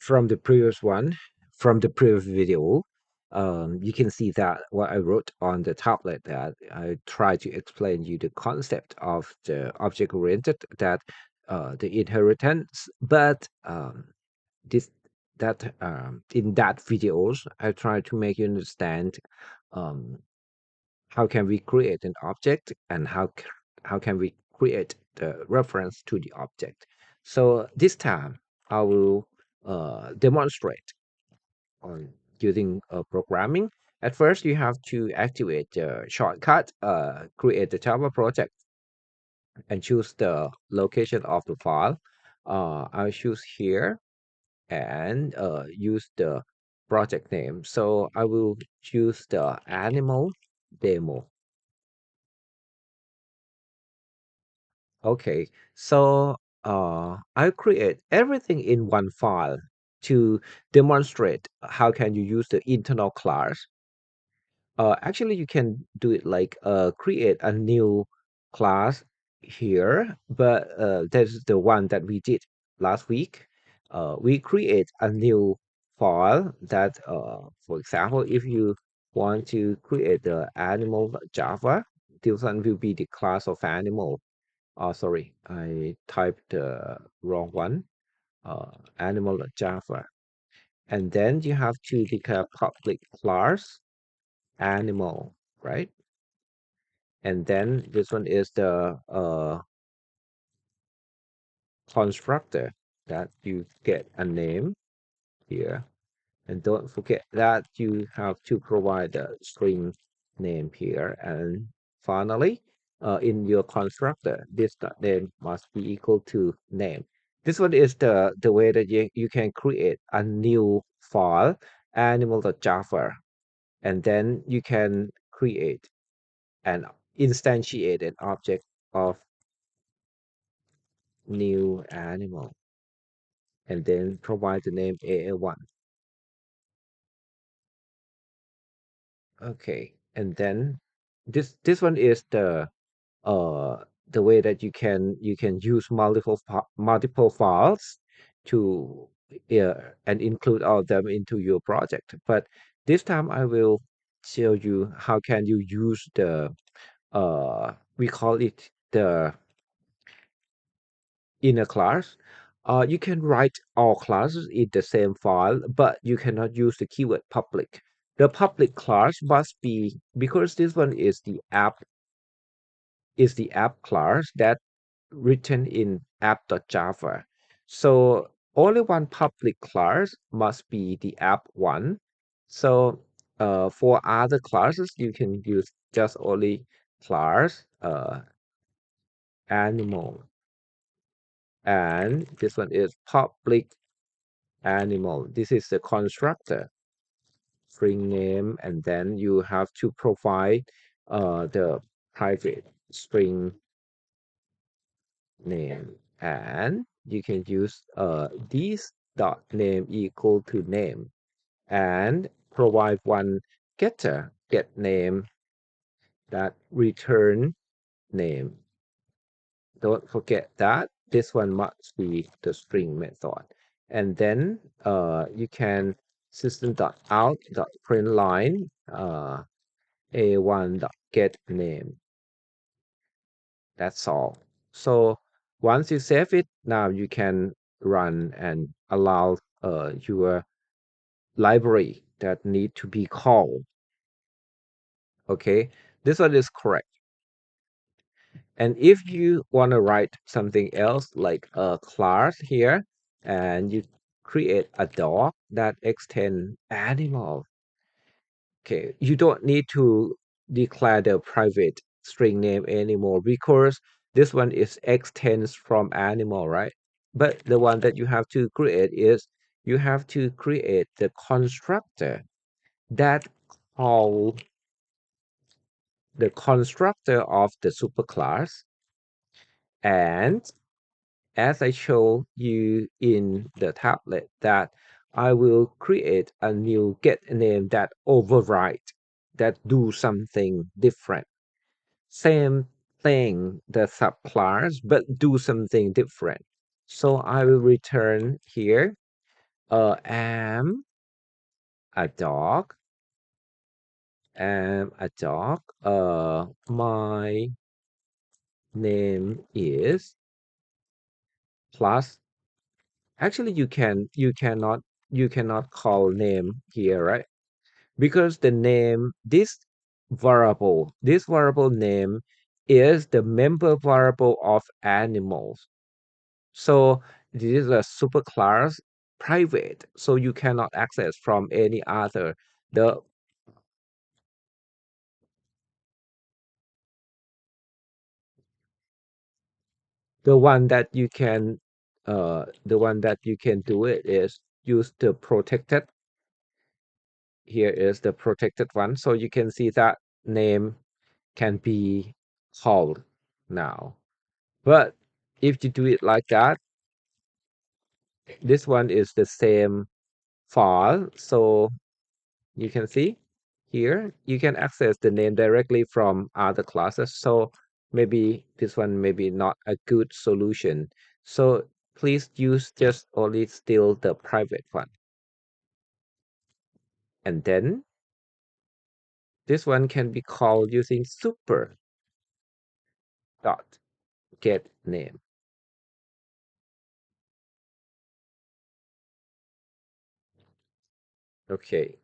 from the previous one, from the previous video, you can see that what I wrote on the tablet, that I try to explain you the concept of the object oriented, that the inheritance, but this that in that videos I try to make you understand um, how can we create an object, and how can we create the reference to the object. So this time I will demonstrate on using programming. At first, you have to activate the shortcut, create the Java project, and choose the location of the file. I'll choose here and use the project name. So I will choose the animal demo. Okay, so I'll create everything in one file to demonstrate how can you use the internal class. Actually, you can do it like create a new class here, but that's the one that we did last week. We create a new file that, for example, if you want to create the animal Java, this one will be the class of animal. Oh, sorry, I typed the wrong one. Animal Java, and then you have to declare public class animal, right? And then this one is the constructor that you get a name here. And don't forget that you have to provide the string name here. And finally, in your constructor, this name must be equal to name. This one is the way that you can create a new file, animal.java, and then you can create and instantiate an object of new animal, and then provide the name AA1. Okay, and then this one is uh the way that you can use multiple files to and include all of them into your project. But this time I will show you how can you use the we call it the in a class. You can write all classes in the same file, but you cannot use the keyword public. The public class must be, because this one is the app class that written in app.java. So only one public class must be the app one. So for other classes, you can use just only class animal, and this one is public animal. This is the constructor string name, and then you have to provide the private string name, and you can use this dot name equal to name, and provide one getter get name that return name. Don't forget that this one must be the string method. And then you can system.out.println a1.get name. That's all. So once you save it, now you can run and allow your library that need to be called. Okay, this one is correct. And if you want to write something else like a class here, and you create a dog that extend animal, okay, you don't need to declare the private string name anymore, because this one is extends from animal, right? But the one that you have to create is you have to create the constructor that call the constructor of the superclass. And as I show you in the tablet, that I will create a new get name that override, that do something different. Same thing, the subclass, but do something different. So I will return here Am a dog. Am a dog. My name is plus. Actually, you cannot call name here, right? Because the name this variable name is the member variable of animals. So this is a superclass private, so you cannot access from any other. The the one that you can do it is use the protected. Here is the protected one, so you can see that name can be called now. But if you do it like that, this one is the same file. So you can see here, you can access the name directly from other classes. So maybe this one maybe not a good solution. So please use just only still the private one. And then this one can be called using super dot get name. Okay.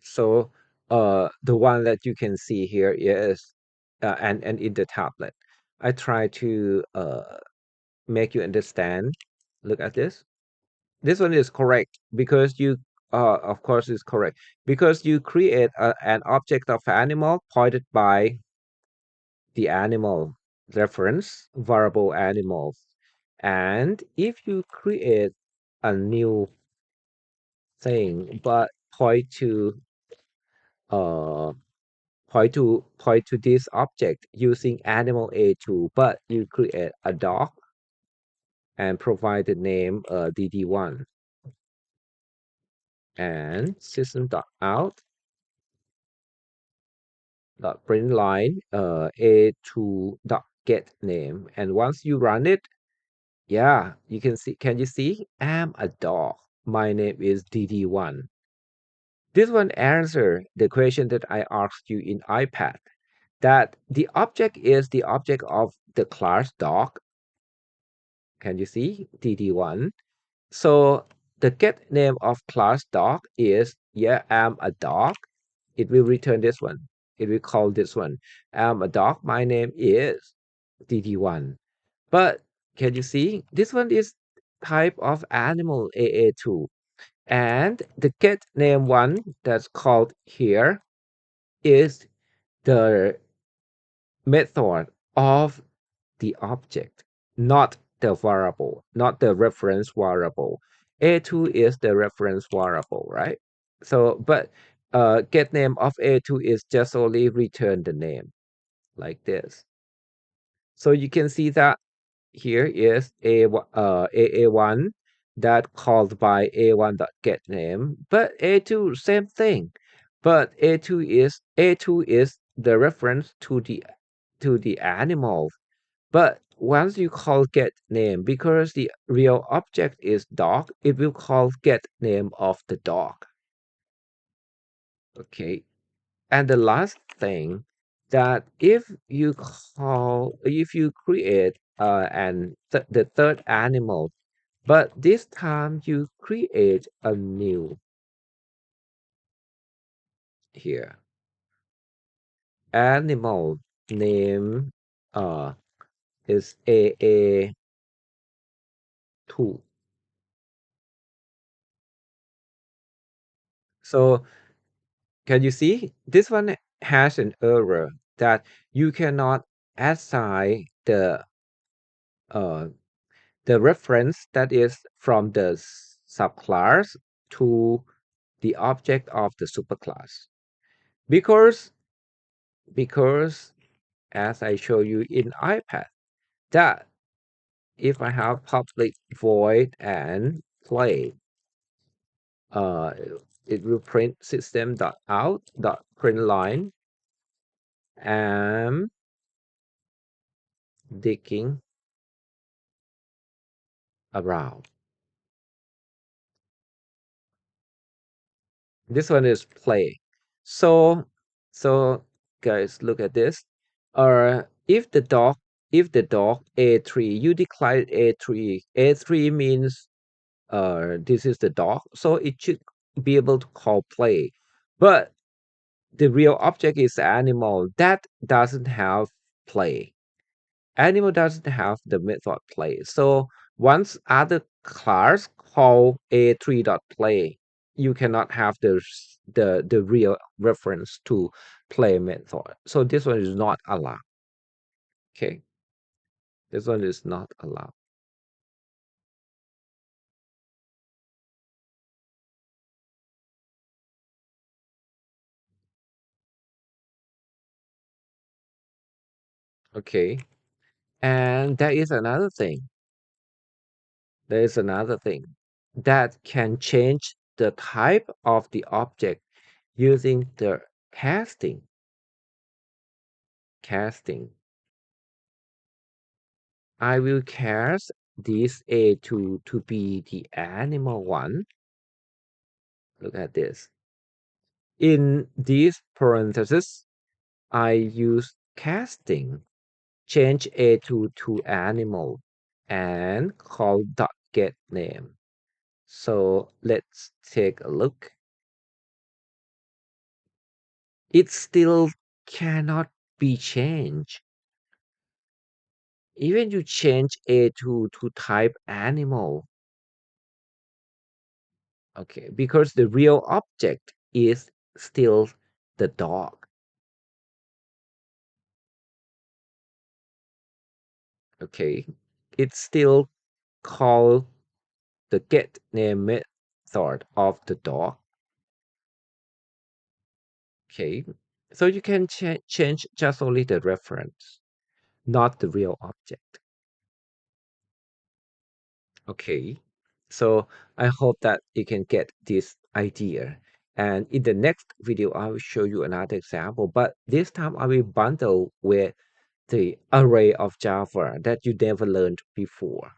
So the one that you can see here is and in the tablet. I try to make you understand. Look at this. This one is correct because you of course is correct because you create an object of animal pointed by the animal reference variable animals. And if you create a new thing but uh point to this object using animal A2, but you create a dog and provide the name dd1 and system.out dot print line a2 dot get name. And once you run it, yeah, you can see. Can you see? I'm a dog. My name is dd1. This one answer the question that I asked you in ipad, that the object is the object of the class dog. Can you see dd1? So the get name of class dog is, yeah, I'm a dog. It will return this one. It will call this one. I'm a dog. My name is dd1. But can you see this one is type of animal AA2. And the get name one that's called here is the method of the object, not the variable, not the reference variable. A2 is the reference variable, right? So, but get name of A2 is just only return the name like this. So you can see that here is AA1 that called by A1 dot get name, but A2 same thing. But A2 is the reference to the animal. But once you call get name, because the real object is dog, it will call get name of the dog. Okay. And the last thing, that if you create the third animal, but this time you create a new here animal name is AA2. So can you see this one has an error that you cannot assign uh, the reference that is from the subclass to the object of the superclass, because as I show you in ipad, that if I have public void and play, uh, it will print system.out.println and digging around. This one is play. So, so guys, look at this. If the dog, A3, you declare A3. A3 means this is the dog, so it should be able to call play. But the real object is animal that doesn't have play. Animal doesn't have the method play. So once other class call A3 dot play, you cannot have the real reference to play method. So this one is not allowed. Okay, this one is not allowed. Okay, and there is another thing. There is another thing that can change the type of the object using the casting. Casting. I will cast this A2 to be the animal one. Look at this. In these parentheses, I use casting, change A2 to animal, and call dot get name. So let's take a look. It still cannot be changed. Even you change A2 to type animal, okay, because the real object is still the dog. Okay, it's still called the get name method of the dog. Okay, so you can change just only the reference, not the real object. Okay, so I hope that you can get this idea. And in the next video, I will show you another example, but this time I will bundle with the array of Java that you never learned before.